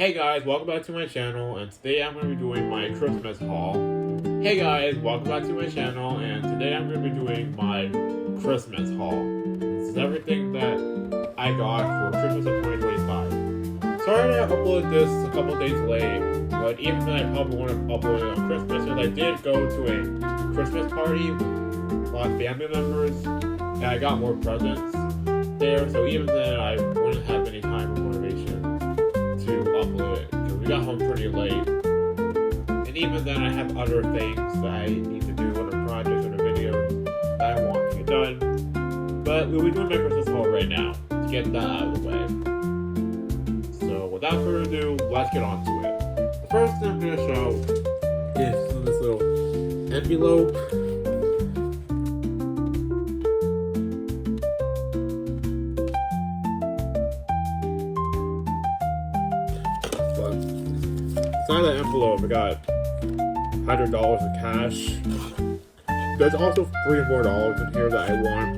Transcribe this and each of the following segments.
Hey guys, welcome back to my channel, and today I'm going to be doing my Christmas haul. Hey guys, welcome back to my channel, and today I'm going to be doing my Christmas haul. This is everything that I got for Christmas of 2025. Sorry that I uploaded this a couple days late, but even though I probably want to upload it on Christmas, because I did go to a Christmas party with a lot of family members, and I got more presents there, so even then I wouldn't have any time or motivation to upload it because we got home pretty late, and even then I have other things that I need to do, other projects, other videos that I want to get done. But we'll be doing my Christmas haul right now to get that out of the way. So without further ado, let's get on to it. The first thing I'm going to show is this little envelope. Inside that envelope, I got $100 in cash. There's also $3 more in here that I want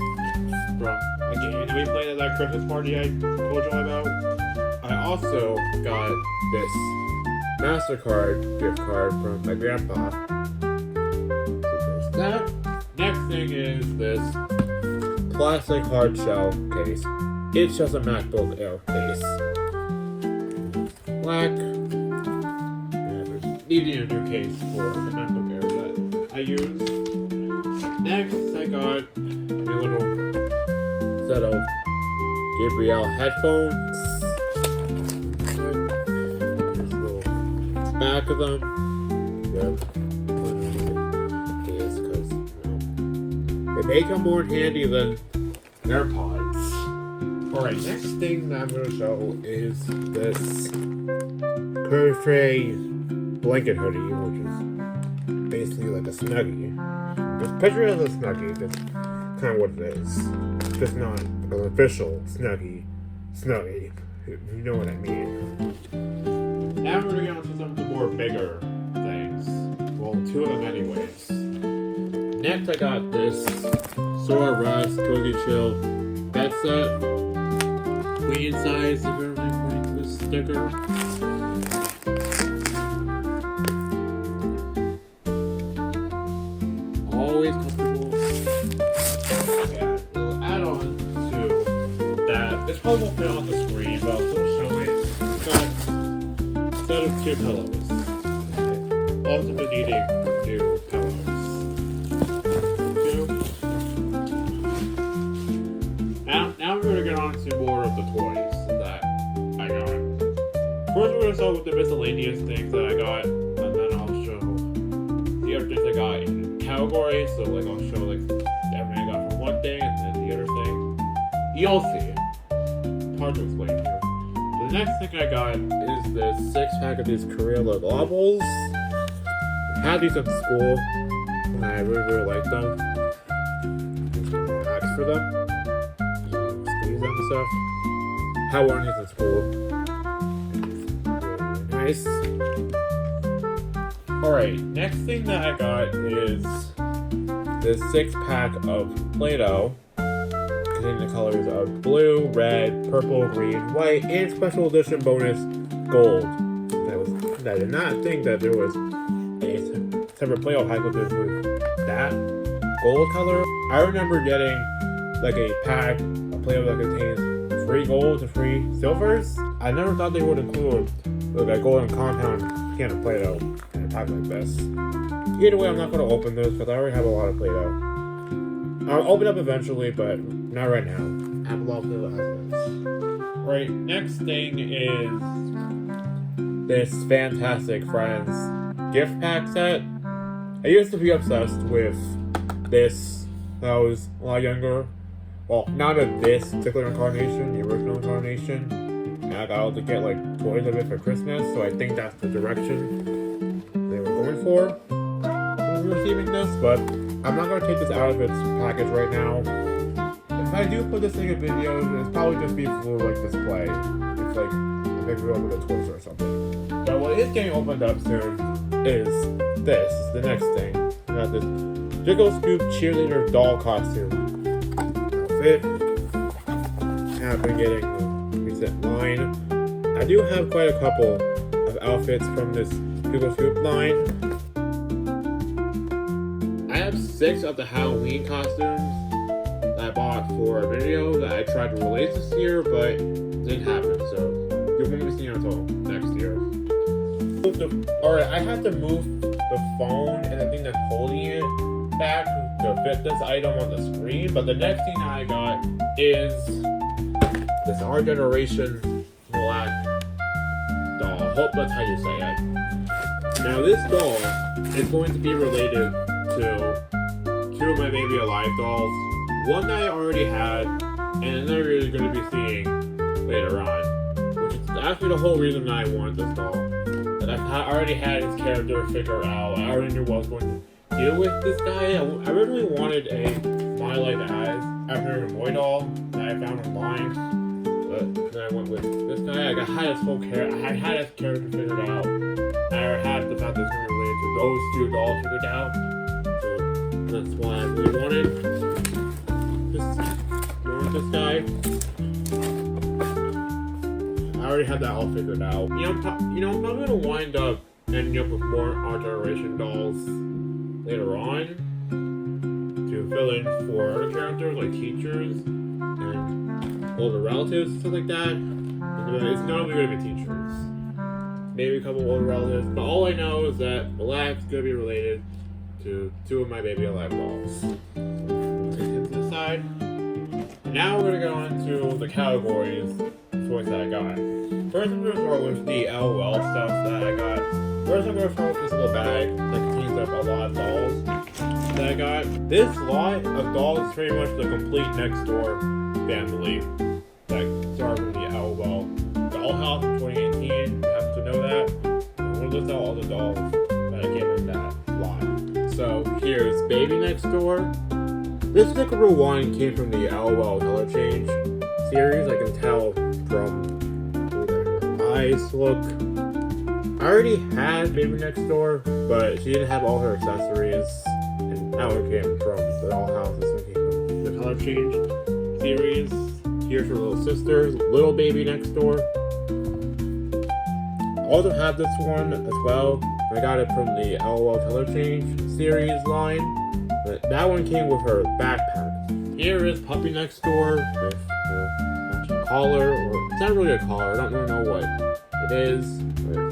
from a game we played at that Christmas party I told you about. I also got this MasterCard gift card from my grandpa. So there's that. Next thing is this plastic hard shell case. It's just a MacBook Air case. Black. Needing a new case for the MacBook Air that I use. Next, I got a little set of Gabrielle headphones. There's a little back of them. Because they come more handy than AirPods. Alright, next thing that I'm going to show is this Curfew blanket hoodie, which is basically like a Snuggie. Just picture it as a Snuggie, that's kind of what it is. Just not an official Snuggie. You know what I mean. Now we're going to get on to some of the more bigger things. Well, two of them anyways. Next I got this Sora Rust Cozy Chill bed set. Queen size, if you're pointing to this sticker. Always comfortable. Yeah, little add-on to that. This probably won't fit on the screen, but I'll still show it. It's got a set of two pillows. Okay. Also been needing new pillows. Now we're gonna get on to more of the toys that I got. First we're gonna start with the miscellaneous things that I got, and then I'll show the other things I got in categories. So like I'll show like everything I got from one thing and then the other thing. You'll see. It's hard to explain here. So the next thing I got is this 6-pack of these Crayola Globbles. I had these in school and I really liked them. Packs for them. Squeeze them and stuff. Had one of these in school. Really nice. Alright, next thing that I got is this 6-pack of Play-Doh containing the colors of blue, red, purple, green, white, and special edition bonus gold. I did not think that there was a separate Play-Doh pack with that gold color. I remember getting like a pack of Play-Doh that contains 3 golds and 3 silvers. I never thought they would include like a golden compound can of Play-Doh in a pack like this. Either way, I'm not going to open this because I already have a lot of Play-Doh. I'll open it up eventually, but not right now. I have a lot of Play-Doh as this. Right, next thing is this Fantastic Friends gift pack set. I used to be obsessed with this when I was a lot younger. Well, not of this particular incarnation, the original incarnation. And I got able to get like toys of it for Christmas, so I think that's the direction they were going for receiving this, but I'm not going to take this out of its package right now. If I do put this in a video, it's probably just be for like display. It's like a big reveal with a toy or something. But what is getting opened up soon is this, the next thing. I got this Jiggle Scoop cheerleader doll costume outfit. And I've been getting the recent line I do have quite a couple of outfits from this Google Soup line. I have 6 of the Halloween costumes that I bought for a video that I tried to release this year, but it didn't happen, so you won't be seeing it until next year. Alright, I had to move the phone and the thing that's holding it back to fit this item on the screen, but the next thing I got is this Our Generation black doll. Hope that's how you say it. Now this doll is going to be related to 2 of my Baby Alive dolls. One that I already had, and another you're going to be seeing later on. Which is actually the whole reason that I wanted this doll. That I already had his character figured out. I already knew what I was going to do with this guy. I originally wanted a My Life As African Boy doll that I found online. But then I went with this guy. I had his whole character. I had his character figured out. I had the fact that it's related to those 2 dolls figured out. So that's why I really wanted this guy. I already had that all figured out. I'm probably gonna wind up ending up with more Our Generation dolls later on to fill in for other characters like teachers and older relatives and stuff like that. It's not only gonna be teachers, maybe a couple older relatives, but all I know is that Black's gonna be related to 2 of my Baby Alive dolls. Take it to the side. Now we're gonna go on to the categories toys that I got. First, I'm gonna start with the LOL stuff that I got. First, I'm gonna start with this little bag that contains up a lot of dolls that I got. This lot of dolls is pretty much the complete Next Door family that started with the LOL Dollhouse in 2018. You have to know that. I'm gonna list out all the dolls that came in that lot. So here's Baby Next Door. This particular one came from the LOL Color Change series. I can tell from her eyes look. I already had Baby Next Door, but she didn't have all her accessories, and that one came from the Dollhouse. This one came from the Color Change series. Here's her little sister, Little Baby Next Door. I also have this one as well. I got it from the LOL Color Change series line. But that one came with her backpack. Here is Puppy Next Door with her matching collar, or it's not really a collar, I don't really know what it is. With her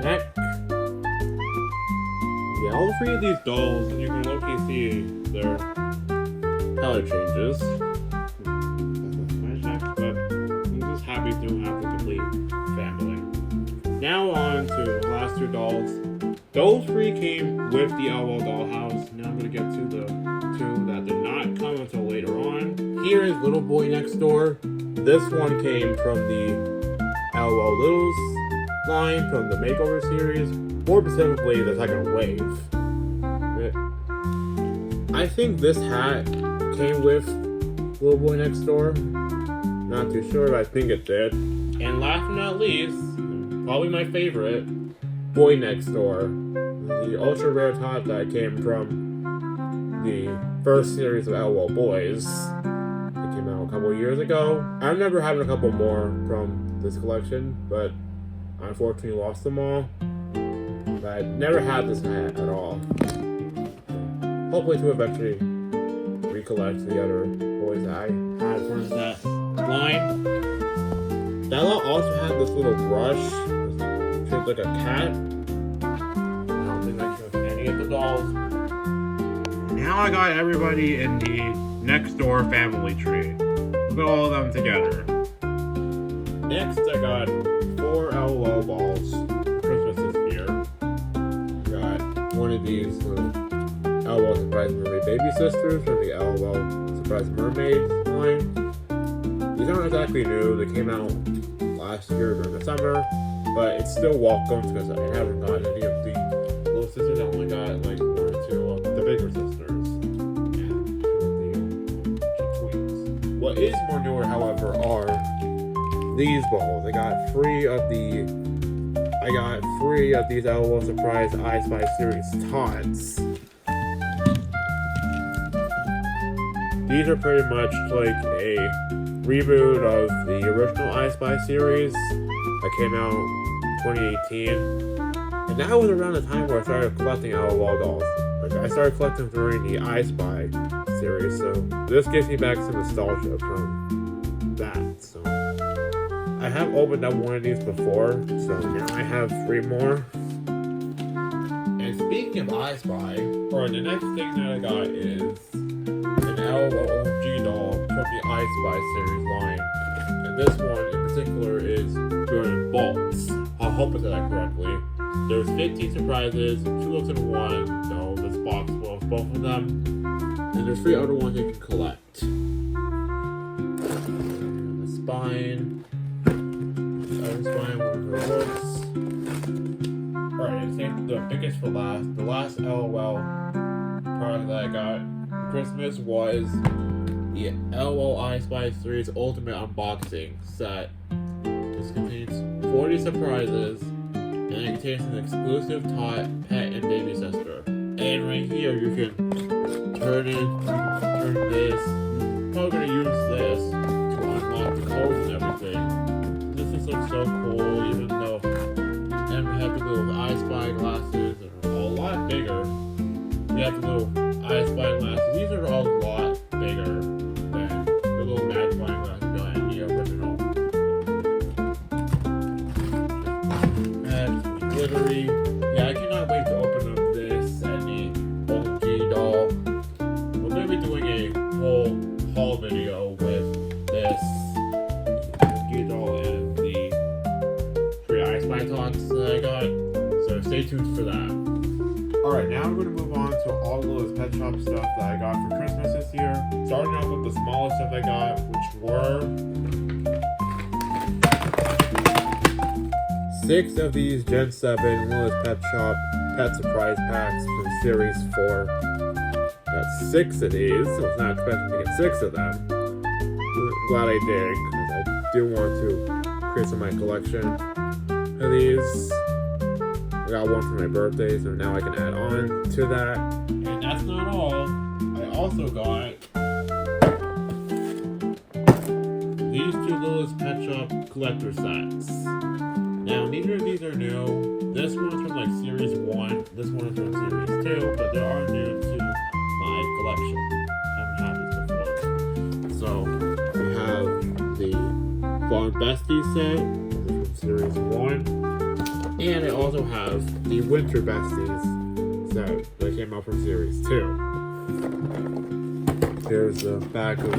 neck. Yeah, all 3 of these dolls, and you can low-key see their color changes. But I'm just happy to have the complete family. Now on to the last 2 dolls. Those 3 came with the LOL Dollhouse. Now I'm going to get to the 2 that did not come until later on. Here is Little Boy Next Door. This one came from the LOL Littles line from the Makeover series, more specifically the second wave. I think this hat came with Little Boy Next Door. Not too sure, but I think it did. And last but not least, probably my favorite, Boy Next Door. The ultra rare top that came from the first series of LOL Boys. It came out a couple years ago. I remember having a couple more from this collection, but I unfortunately lost them all. But I never had this hat at all. Hopefully to eventually recollect the other boys that I had from that line. That lot also had this little brush, shaped like a cat. I don't think I showed any of the dolls. Now I got everybody in the Next Door family tree. Look at all of them together. Next, I got 4 LOL balls for Christmas this year. I got one of these with LOL Surprise Mermaid Baby Sisters from the LOL Surprise Mermaid line. These aren't exactly new, they came out last year during the summer, but it's still welcome because I haven't gotten any of the little sisters. I only got like 1 or 2 of the bigger sisters and 2 of the twins. What is more newer, however, are these balls. I got 3 of these LOL Surprise I Spy series tots. These are pretty much like a reboot of the original I Spy series that came out in 2018. And that was around the time where I started collecting LOL dolls. Like, I started collecting during the I Spy series, so this gives me back some nostalgia from that. So I have opened up one of these before, so now I have 3 more. And speaking of I Spy, the next thing that I got is an LOG doll from the I Spy series line. And this one in particular is doing bolts. I hope I said that correctly. There's 15 surprises, 2 looks in 1, so this box will have both of them. And there's 3 other ones you can collect. The spine. The other spine, one of her looks. Alright, and save the biggest for last. The last LOL product that I got for Christmas was the LOL I Spy series Ultimate Unboxing set. This contains 40 surprises, and it contains an exclusive tot, pet, and baby sister. And right here you can turn this. I'm probably gonna use this to unlock the codes and everything. This just looks so cool, even though we have the little I Spy glasses and they're a lot bigger. We have the little I Spy glasses. These are all a lot bigger than the little magnifying glasses got in the original. And glittery. Yeah, I cannot wait to open up this and the OG doll. We're going to be doing a whole haul video with this OG doll and the 3 I Spy tots that I got. So stay tuned for that. Alright, now we're going to move on to all the little pet shop stuff that I got for Christmas this year. Starting off with the smallest stuff I got, which were 6 of these Gen 7 Littlest Pet Shop Pet Surprise Packs from Series 4. Got 6 of these. I was not expecting to get 6 of them. I'm glad I did, because I do want to create some of my collection of these. I got one for my birthday, so now I can add on to that. And that's not all. I also got these 2 Littlest Pet Shop collector sets. Now, neither of these are new. This one's from like Series 1, this one is from Series 2, but they are new to my collection. I haven't had this before. So, we have the Farm Besties set, this is from Series 1. And I also have the Winter Besties set that came out from Series 2. Here's the back of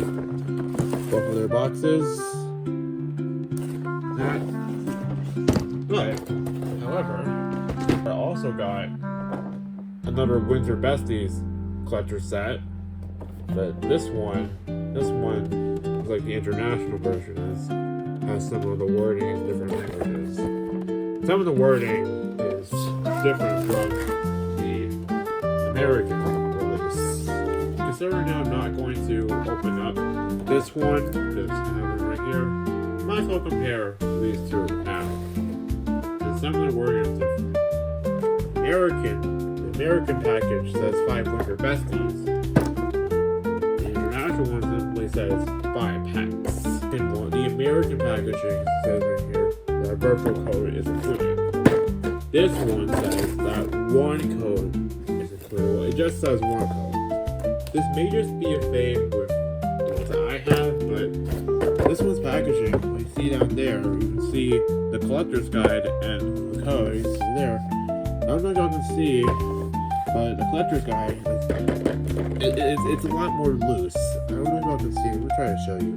both of their boxes. But, however, I also got another Winter Besties collector set. But this one is like the international version, has some of the wording in different languages. Some of the wording is different from the American release. Considering I'm not going to open up this one, because I have it right here, might as well compare these 2 now. And some of the wording is different. The American package says 5 Winter Besties. The international one simply says 5 packs. And the American packaging says right here, the virtual code is included. This one says that 1 code is included. Well, it just says 1 code. This may just be a thing with the ones that I have, but this one's packaging, you see down there, you can see the collector's guide and the code, you can see there. I don't know if y'all can see, but the collector's guide, it's a lot more loose. I don't know if y'all can see, let me try to show you.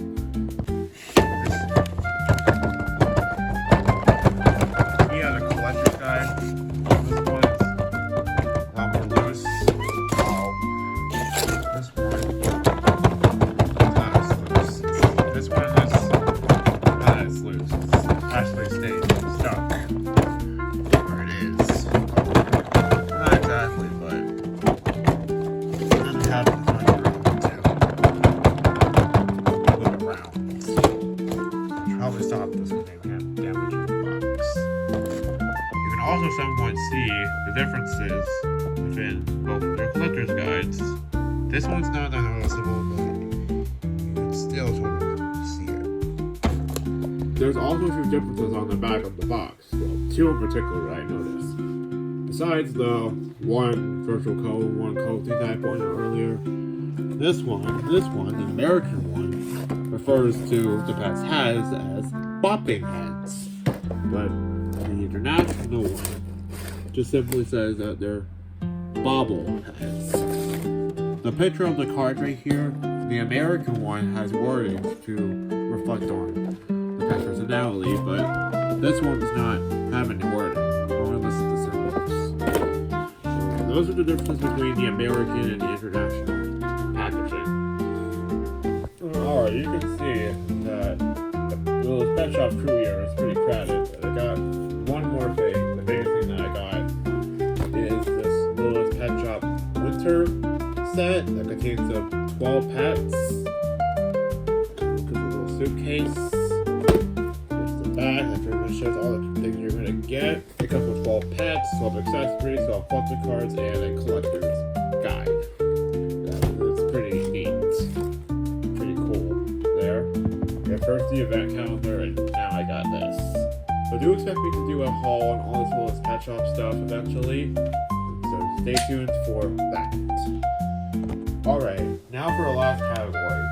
Also somewhat see the differences within both of their collector's guides. This one's not that noticeable, but you can still sort of see it. there's also a few differences on the back of the box. Well, two in particular that I noticed. Besides the one virtual code, one code thing that I pointed out earlier, this one, the American one, refers to the pet's heads as bopping heads. But the international one just simply says that they're bobble heads. The picture of the card right here, the American one has wording to reflect on the pet's personality, but this one does not have any wording. Only lists the symbols. So those are the differences between the American and the international packaging. Alright, you can see that the little pet shop crew here is pretty crowded. But I got one more thing. The biggest thing that I got is this Littlest Pet Shop winter set that contains of 12 pets. There's a little suitcase. There's the bag that pretty much shows all the things you're gonna get. It comes with 12 pets, 12 accessories, 12 collector cards, and a collector's guide. It's pretty neat. Pretty cool there. Yeah, first the event calendar, and now I got this. So do expect me to do a haul on all this Littlest Pet Shop stuff eventually. So stay tuned for that. Alright, now for the last category.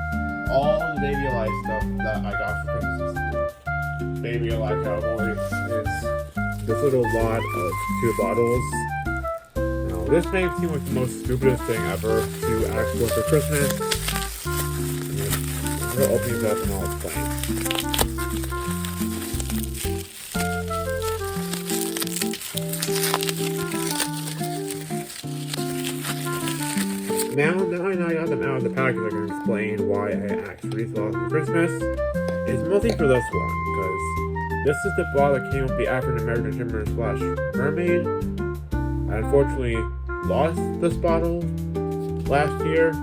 All the Baby Alive stuff that I got for Christmas. Baby Alive category is this little lot of 2 bottles. Now, this may seem like the most stupidest thing ever to ask for Christmas. I'm gonna open these up and I'll explain. Now that I got them out of the package, I can explain why I actually thought for Christmas. It's mostly for this one, because this is the bottle that came with the African American Shimmer / Mermaid. I unfortunately lost this bottle last year.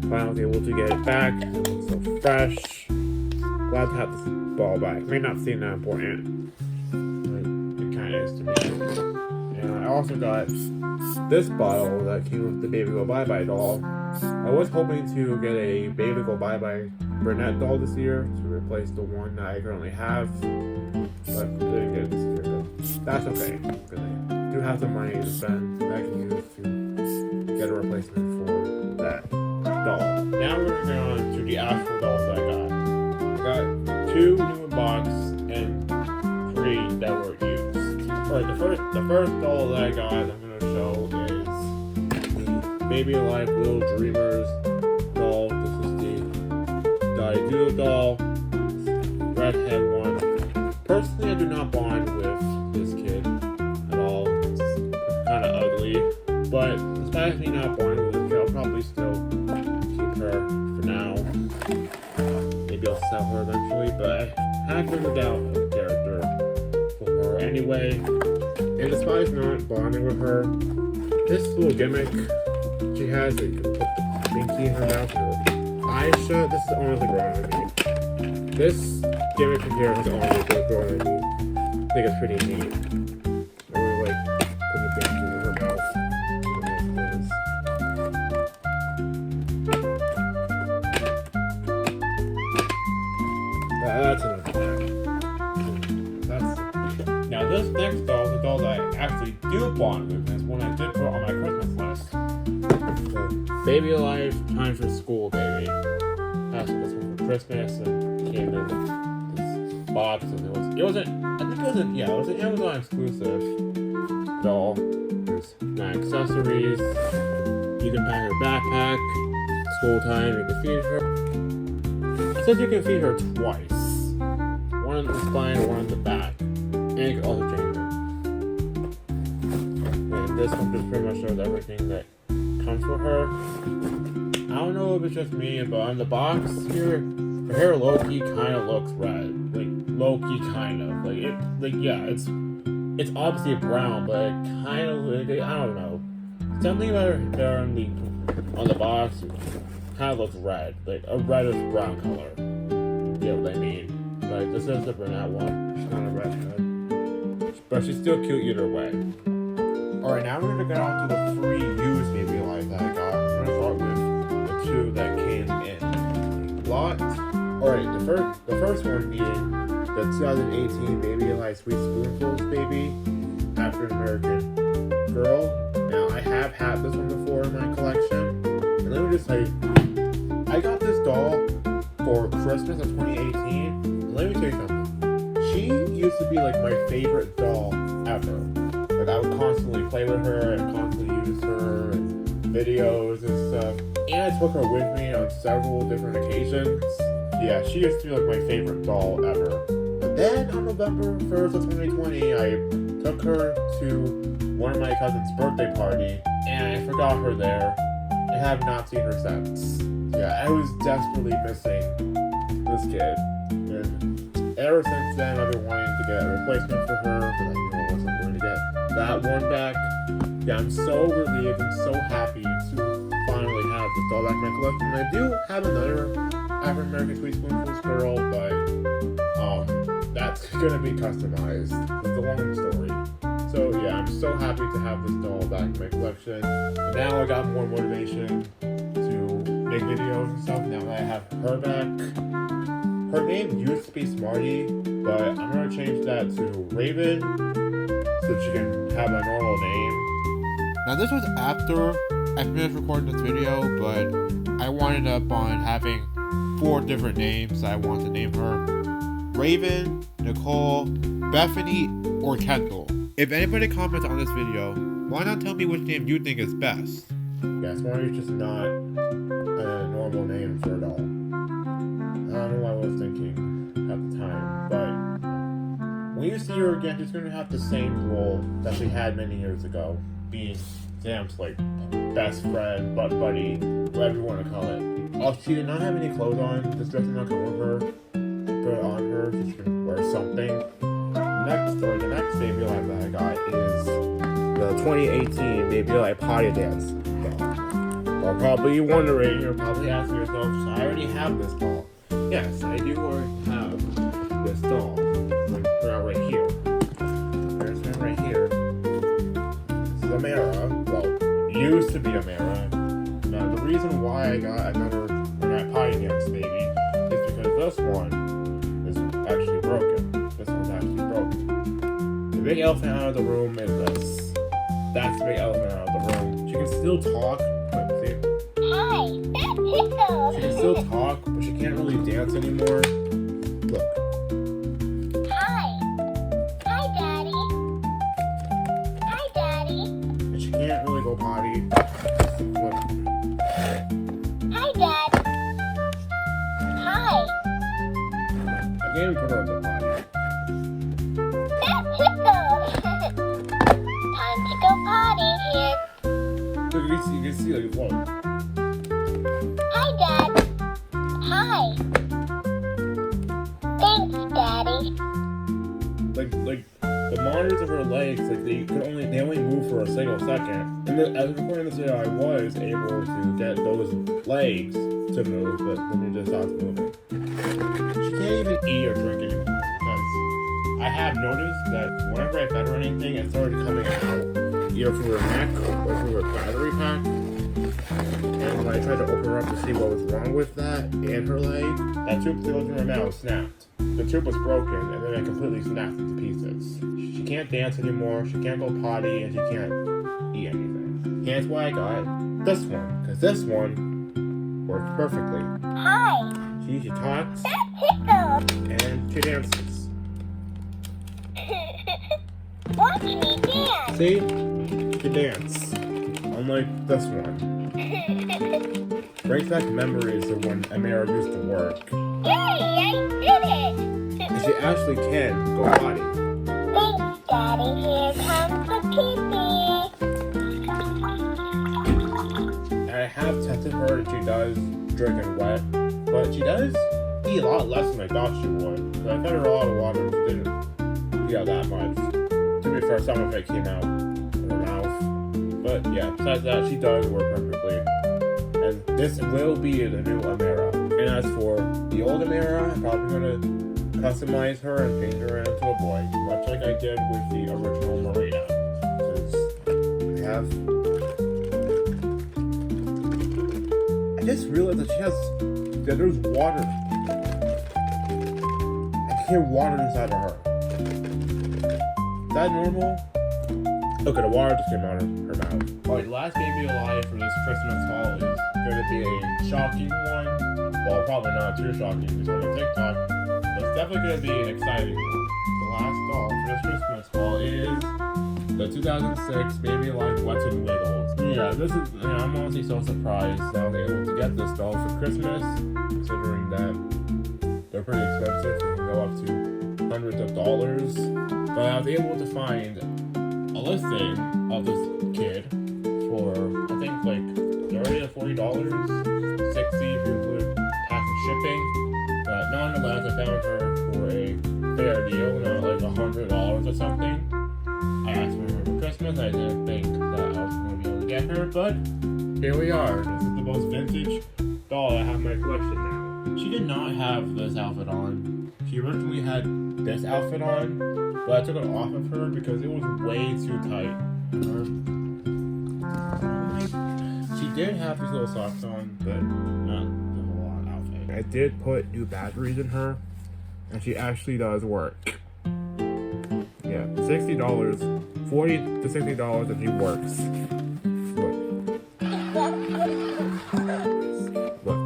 Finally able to get it back. It looks so fresh. Glad to have this bottle back. May not seem that important, but it kind of is to me. And I also got this bottle that came with the Baby Go Bye Bye doll. I was hoping to get a Baby Go Bye Bye Burnett doll this year to replace the one that I currently have, but didn't get it this year. But that's okay, because I do have some money to spend that I can use to get a replacement for that doll. Now we're going on to the actual dolls that I got. I got 2 new in box and 3 that were used. Alright, the first doll that I got, I'm going to show is the Baby Alive Little Dreamers doll. This is the Daddy Doodle doll, redhead one. Personally, I do not bond with this kid at all. It's kind of ugly, but despite me not bonding with this kid, I'll probably still keep her for now. Maybe I'll sell her eventually, but I have figured out a character for her anyway. And despite not bonding with her, this little gimmick she has, that you can put the binky in her mouth and her eyes shut, this is honestly growing on me. This gimmick from here is honestly growing on me. I think it's pretty neat. I really like putting the binky in her mouth. That's enough of that. Now this next doll, the doll that I actually do bond with, is one I did put on my Christmas list. So, Baby Alive, Time for School Baby. Asked for this one for Christmas and came in this box, and it wasn't it was an Amazon exclusive doll. There's 9 accessories. You can pack her backpack. School time, you can feed her. It says you can feed her twice. One in the spine, one in the back. And you can also change her. And this one just pretty much shows everything that comes with her. I don't know if it's just me, but on the box here, her hair low-key kind of looks red. Like, low-key kind of. Yeah, it's obviously brown, but it kind of, I don't know. Something about her hair on the box kind of looks red. Like, a reddish brown color. You know what I mean? Like, this is the brunette one. She's not a redhead. But she's still cute either way. Alright, now we're gonna get on to the 3 used Baby Alive that I got. I'm gonna start with the 2 that came in the lot. Alright, the first The first one being the 2018 Baby Eli Sweet Spoonfuls Baby African American Girl. Now, I have had this one before in my collection. And let me just tell you, I got this doll for Christmas of 2018. And let me tell you something. She used to be like my favorite doll ever. Like, I would constantly play with her and constantly use her in videos and stuff. And I took her with me on several different occasions. Yeah, she used to be like my favorite doll ever. But then on November 1st of 2020, I took her to one of my cousin's birthday party, and I forgot her there, and have not seen her since. Yeah, I was desperately missing this kid. And ever since then, I've been wanting to get a replacement for her, but I knew I wasn't going to get that one back. Yeah, I'm so relieved and so happy to finally have this doll back in my collection. I do have another African American Sweet Spoonfuls girl, but that's gonna be customized. It's a long story. So yeah, I'm so happy to have this doll back in my collection. And now I got more motivation to make videos and stuff now that I have her back. Her name used to be Smarty, but I'm gonna change that to Raven so she can have a normal name. Now this was after I finished recording this video, but I wound up on having 4 different names I wanted to name her: Raven, Nicole, Bethany, or Kendall. If anybody comments on this video, why not tell me which name you think is best? Yeah, Smarty's just not a normal name for a doll. I don't know what I was thinking at the time, but when you see her again, she's gonna have the same role that she had many years ago, being Sam's like best friend, butt buddy, whatever you want to call it. Oh, she did not have any clothes on. This dress did not go with her. Put it on her so she can wear something. The next Baby Eli that I got is the 2018 Baby Eli Potty Dance doll. You're probably wondering, you're probably asking yourself, so I already have this doll. Yes, I do already have this doll. Right here. There's one right here. This is Amara. Well, used to be Amara. Now, the reason why I got another Potty Dance Baby is because this one is actually broken. This one's actually broken. The big elephant out of the room is this. That's the big elephant out of the room. She can still talk, but see? Hi, that's Pickles. She can still talk, but she can't really dance anymore. Look. Hi, Daddy. Hi, Daddy. And she can't really go potty. Look. Hi, Dad. Hi. I can't even put her on the potty. That's Pickles. Time to go potty here. Look, you can see, like, look. Hi, Dad. Hi. Thanks, Daddy. Like the monitors of her legs, like they only move for a single second. And as recording this video, I was able to get those legs to move, but then it just stops moving. She can't even eat or drink anymore because I have noticed that whenever I fed her anything, it started coming out either through her neck or through her battery pack. And when I tried to open her up to see what was wrong with that and her leg, that tube that was in her mouth snapped. The tube was broken, and then it completely snapped into pieces. She can't dance anymore, she can't go potty, and she can't eat anything. Hence why I got this one, because this one works perfectly. Hi, She talks, that's Pickles. and she dances. Watch me dance. See? She dance. Unlike this one. Brings back memories of when Amara used to work. Yay, I did it. And she actually can go potty. Thanks, Daddy. Here comes the pee-pee. And I have tested her and she does drink and wet, but she does eat a lot less than I thought she would. So I fed her a lot of water and she didn't eat out that much. To be fair, some of it came out in her mouth. But yeah, besides that, she does work perfectly. And this will be the new Amara. And as for the old Amara, I'm probably going to customize her and change her into a boy, much like I did with the original Marina. Because I just realized that there's water. hear water inside of her. Is that normal? Okay, the water just came out of her mouth. Alright, last baby alive for this Christmas haul is going to be a shocking one. Well, probably not too shocking because it's on TikTok, but it's definitely going to be an exciting one. The last doll for this Christmas haul is the 2006 Baby Alive Wets and Wiggles. Yeah, this is, I'm honestly so surprised that I was able to get this doll for Christmas, considering that they're pretty expensive. They can go up to hundreds of dollars. But I was able to find a listing of this kid for, I think, like $30 to $40, $60 if you include tax and shipping. But nonetheless, I found her for a fair deal, not like $100 or something. I asked for her for Christmas. I didn't think that I was going to be able to get her, but here we are. This is the most vintage doll I have in my collection now. She did not have this outfit on. She originally had this outfit on, but I took it off of her because it was way too tight for her. She did have these little socks on, but not the whole on outfit. I did put new batteries in her, and she actually does work. Yeah, $60, $40 to $60, and she works. Look.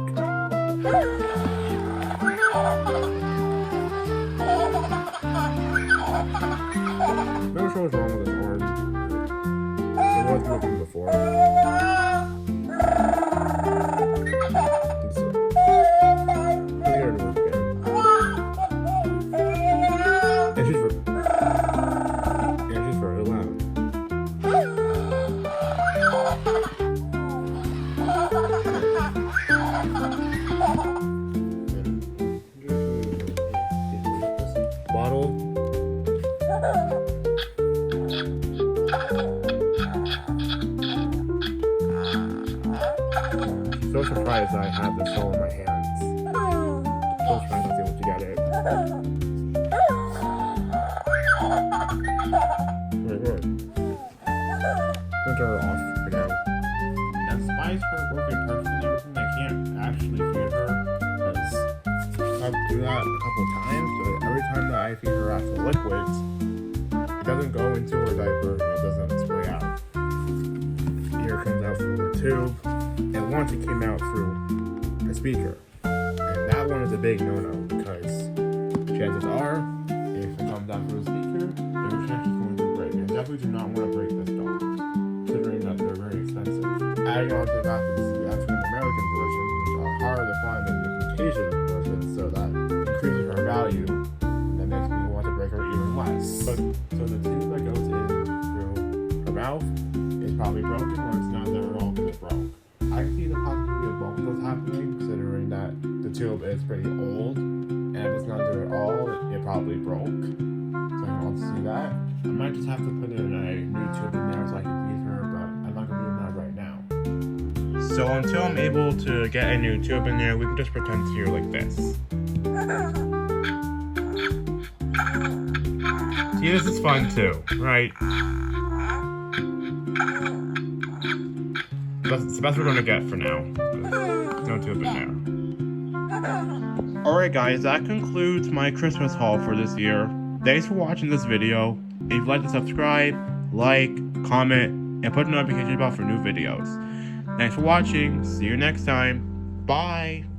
Never sure what's wrong with this arm. It was working before. Let's see. Let's get her to work again. And she's very loud. Bottle. So surprised I have this all in my hands. So surprised I was able to get it. Wait. I'll turn her off for now. Now, despite her working perfectly and everything, I can't actually feed her because I've do that a couple times, but every time that I feed her actual liquids, it doesn't go into her diaper and it doesn't spray out. Here comes out from the tube. And once it came out through a speaker. And that one is a big no-no because chances are, if it comes out through a speaker, there's a chance it's going to break. And definitely do not want to break this doll, considering that they're very expensive. Adding on to that is the African American version, which are harder to find than the Caucasian version, so that increases her value, and that makes me want to break her even less. But so the tube that goes in through her mouth is probably broken, or it's not there at all because it broke. I can see the possibility of both of those happening, considering that the tube is pretty old, and if it's not there at all, it probably broke. So I can also see that. I might just have to put in a new tube in there so I can feed her, but I'm not going to do that right now. So until I'm able to get a new tube in there, we can just pretend to hear like this. See, this is fun too, right? It's the best we're gonna get for now. No tube in there. Alright guys, that concludes my Christmas haul for this year. Thanks for watching this video. If you'd like to subscribe, like, comment, and put a notification bell for new videos. Thanks for watching. See you next time. Bye!